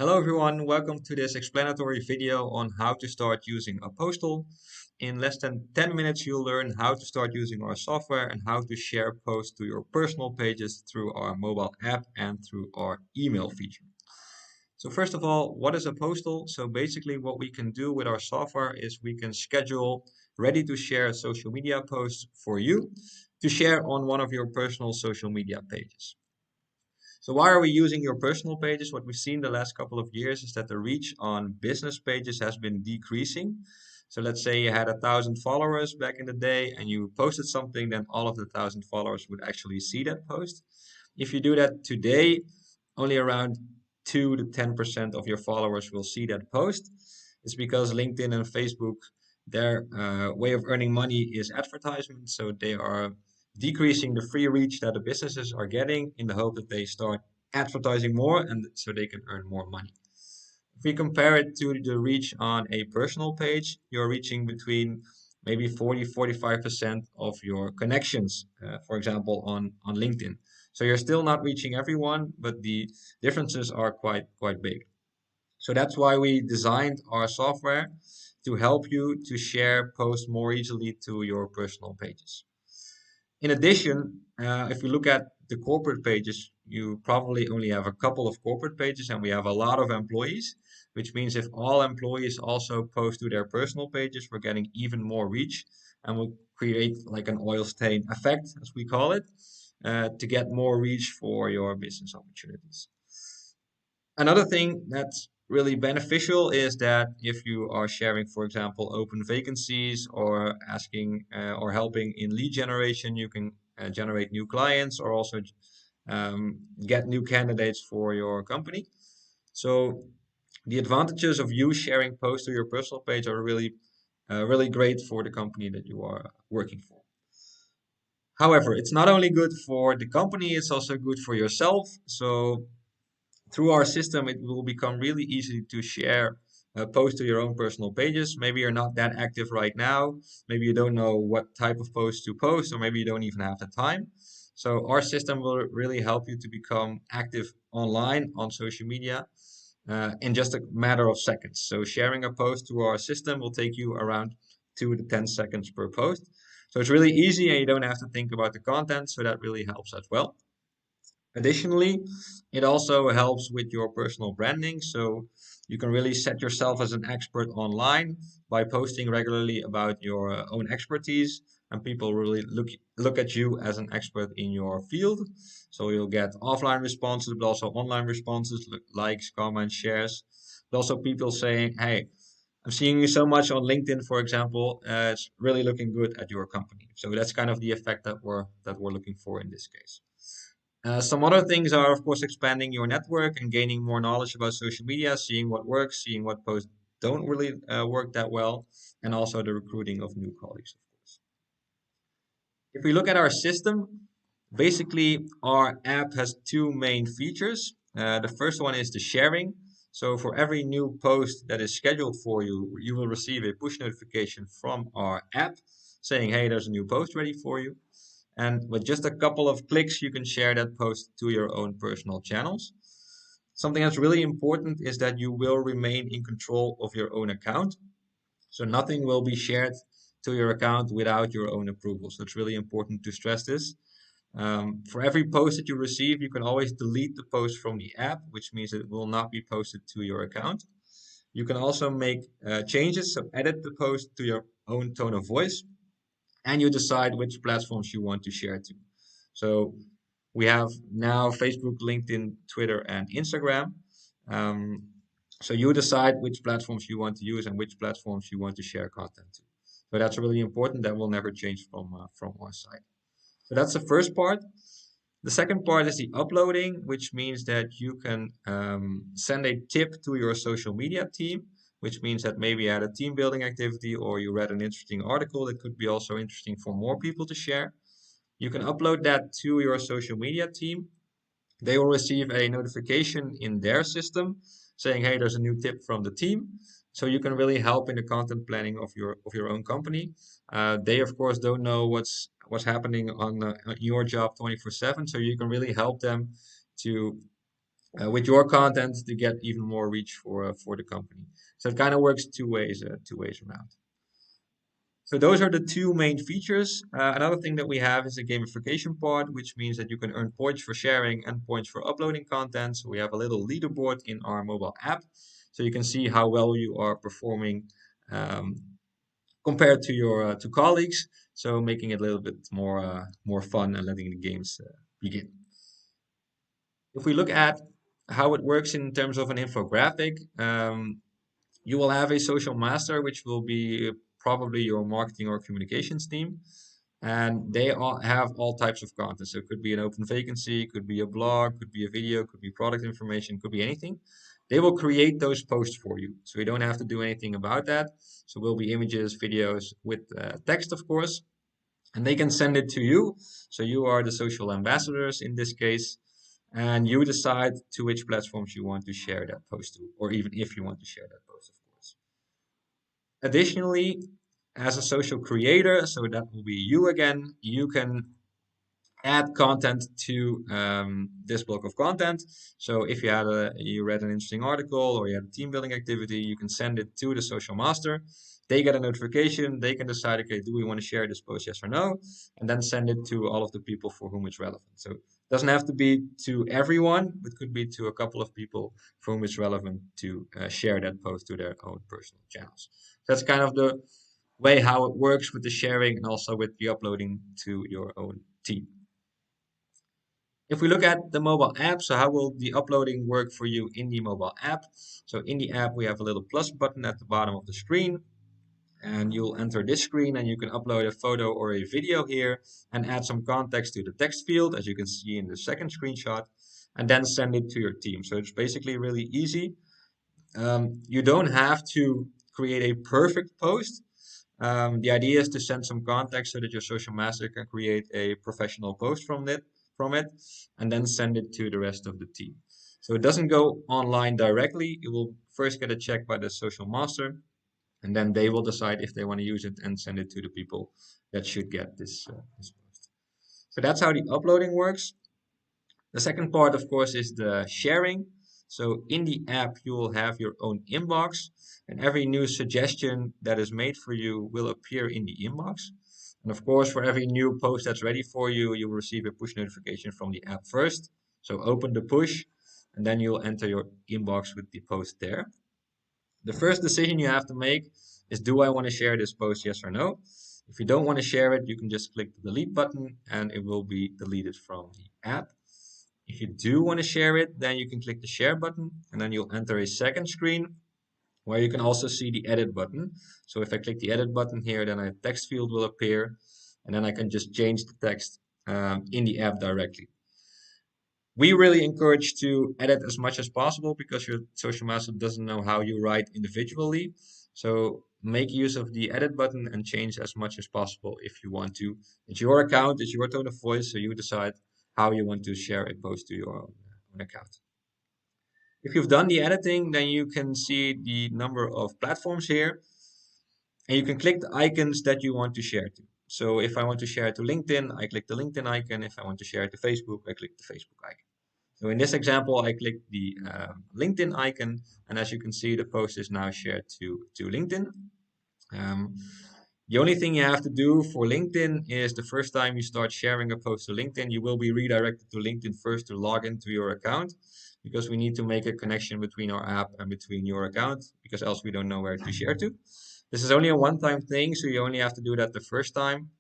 Hello everyone, welcome to this explanatory video on how to start using Apostle. In less than 10 minutes you'll learn how to start using our software and how to share posts to your personal pages through our mobile app and through our email feature. So first of all, what is Apostle? So basically what we can do with our software is we can schedule ready to share social media posts for you to share on one of your personal social media pages. So why are we using your personal pages? What we've seen the last couple of years is that the reach on business pages has been decreasing. So let's say you had 1,000 followers back in the day and you posted something, then all of the 1,000 followers would actually see that post. If you do that today, only around 2 to 10% of your followers will see that post. It's because LinkedIn and Facebook, their way of earning money is advertisement. So they are decreasing the free reach that the businesses are getting in the hope that they start advertising more and so they can earn more money. If we compare it to the reach on a personal page, you're reaching between maybe 40-45% of your connections, for example, on LinkedIn. So you're still not reaching everyone, but the differences are quite big. So that's why we designed our software to help you to share posts more easily to your personal pages. In addition, if we look at the corporate pages, you probably only have a couple of corporate pages, and we have a lot of employees, which means if all employees also post to their personal pages, we're getting even more reach, and we'll create like an oil stain effect, as we call it, to get more reach for your business opportunities. Another thing that's really beneficial is that if you are sharing, for example, open vacancies or asking or helping in lead generation, you can generate new clients or also get new candidates for your company. So the advantages of you sharing posts to your personal page are really great for the company that you are working for. However, it's not only good for the company, it's also good for yourself. So through our system, it will become really easy to share posts to your own personal pages. Maybe you're not that active right now. Maybe you don't know what type of post to post, or maybe you don't even have the time. So our system will really help you to become active online on social media in just a matter of seconds. So sharing a post to our system will take you around 2 to 10 seconds per post. So it's really easy and you don't have to think about the content. So that really helps as well. Additionally, it also helps with your personal branding. So you can really set yourself as an expert online by posting regularly about your own expertise, and people really look at you as an expert in your field. So you'll get offline responses, but also online responses, likes, comments, shares. But also people saying, "Hey, I'm seeing you so much on LinkedIn, for example. It's really looking good at your company." So that's kind of the effect that we're looking for in this case. Some other things are, of course, expanding your network and gaining more knowledge about social media, seeing what works, seeing what posts don't really work that well, and also the recruiting of new colleagues, of course. If we look at our system, basically our app has two main features. The first one is the sharing. So for every new post that is scheduled for you, you will receive a push notification from our app saying, hey, there's a new post ready for you. And with just a couple of clicks, you can share that post to your own personal channels. Something that's really important is that you will remain in control of your own account. So nothing will be shared to your account without your own approval. So it's really important to stress this. For every post that you receive, you can always delete the post from the app, which means it will not be posted to your account. You can also make changes, so edit the post to your own tone of voice, and you decide which platforms you want to share to. So we have now Facebook, LinkedIn, Twitter, and Instagram. Um, so you decide which platforms you want to use and which platforms you want to share content to. So that's really important. That will never change from our side. So that's the first part. The second part is the uploading, which means that you can send a tip to your social media team, which means that maybe you had a team building activity or you read an interesting article that could be also interesting for more people to share. You can upload that to your social media team. They will receive a notification in their system saying, hey, there's a new tip from the team. So you can really help in the content planning of your own company. They of course don't know what's happening on your job 24/7. So you can really help them to with your content to get even more reach for the company. So it kind of works two ways around. So those are the two main features. Another thing that we have is a gamification part, which means that you can earn points for sharing and points for uploading content. So we have a little leaderboard in our mobile app, so you can see how well you are performing um, compared to your to colleagues. So making it a little bit more fun and letting the games begin. If we look at how it works in terms of an infographic, you will have a social master, which will be probably your marketing or communications team. And they all have all types of content. So it could be an open vacancy, could be a blog, could be a video, could be product information, could be anything. They will create those posts for you. So you don't have to do anything about that. So it will be images, videos with text, of course. And they can send it to you. So you are the social ambassadors in this case. And you decide to which platforms you want to share that post to, or even if you want to share that post, of course. Additionally, as a social creator, so that will be you again, you can add content to this block of content. So if you read an interesting article or you had a team building activity, you can send it to the social master. They get a notification. They can decide, okay, do we want to share this post, yes or no, and then send it to all of the people for whom it's relevant. So it doesn't have to be to everyone, but could be to a couple of people for whom it's relevant to share that post to their own personal channels. That's kind of the way how it works with the sharing and also with the uploading to your own team. If we look at the mobile app, so how will the uploading work for you in the mobile app? So in the app, we have a little plus button at the bottom of the screen, and you'll enter this screen and you can upload a photo or a video here and add some context to the text field, as you can see in the second screenshot, and then send it to your team. So it's basically really easy. You don't have to create a perfect post. The idea is to send some context so that your social master can create a professional post from it, and then send it to the rest of the team. So it doesn't go online directly. It will first get a check by the social master, and then they will decide if they want to use it and send it to the people that should get this post. So that's how the uploading works. The second part, of course, is the sharing. So in the app, you will have your own inbox, and every new suggestion that is made for you will appear in the inbox. And of course, for every new post that's ready for you, you will receive a push notification from the app first. So open the push, and then you'll enter your inbox with the post there. The first decision you have to make is, do I want to share this post, yes or no? If you don't want to share it, you can just click the delete button and it will be deleted from the app. If you do want to share it, then you can click the share button and then you'll enter a second screen where you can also see the edit button. So if I click the edit button here, then a text field will appear and then I can just change the text in the app directly. We really encourage to edit as much as possible because your social master doesn't know how you write individually. So make use of the edit button and change as much as possible if you want to. It's your account, it's your tone of voice, so you decide how you want to share a post to your own account. If you've done the editing, then you can see the number of platforms here, and you can click the icons that you want to share to. So if I want to share it to LinkedIn, I click the LinkedIn icon. If I want to share it to Facebook, I click the Facebook icon. So in this example, I click the LinkedIn icon, and as you can see, the post is now shared to LinkedIn. The only thing you have to do for LinkedIn is the first time you start sharing a post to LinkedIn, you will be redirected to LinkedIn first to log into your account, because we need to make a connection between our app and between your account, because else we don't know where to share to. This is only a one-time thing, so you only have to do that the first time.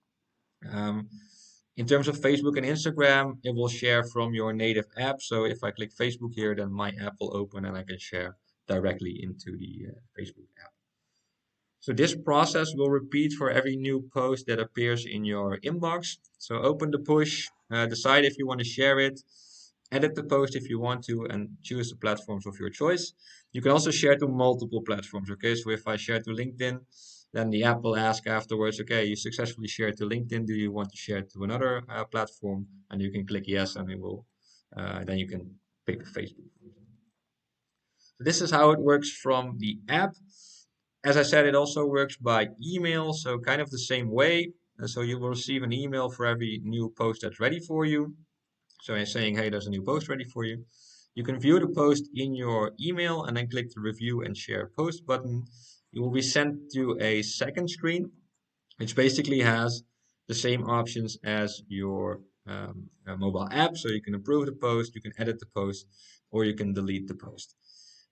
In terms of Facebook and Instagram, it will share from your native app. So if I click Facebook here, then my app will open and I can share directly into the Facebook app. So this process will repeat for every new post that appears in your inbox. So open the push, decide if you want to share it, edit the post if you want to, and choose the platforms of your choice. You can also share to multiple platforms. Okay, so if I share to LinkedIn, then the app will ask afterwards, okay, you successfully shared to LinkedIn. Do you want to share to another platform? And you can click yes, and it will. Then you can pick Facebook. So this is how it works from the app. As I said, it also works by email, so kind of the same way. So you will receive an email for every new post that's ready for you. So I'm saying, hey, there's a new post ready for you. You can view the post in your email and then click the review and share post button. You will be sent to a second screen, which basically has the same options as your mobile app. So you can approve the post, you can edit the post, or you can delete the post.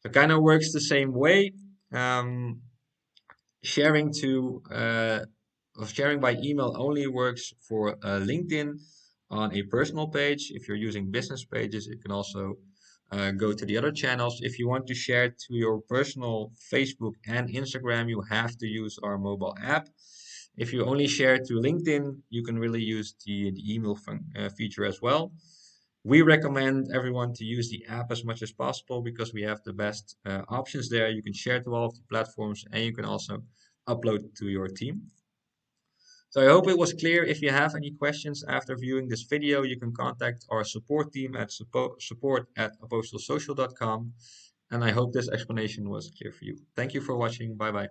So it kind of works the same way. Um, sharing to Sharing by email only works for LinkedIn on a personal page. If you're using business pages, it can also go to the other channels. If you want to share to your personal Facebook and Instagram, you have to use our mobile app. If you only share to LinkedIn, you can really use the email feature as well. We recommend everyone to use the app as much as possible because we have the best options there. You can share to all of the platforms and you can also upload to your team. So I hope it was clear. If you have any questions after viewing this video, you can contact our support team at support@apostlesocial.com. And I hope this explanation was clear for you. Thank you for watching. Bye bye.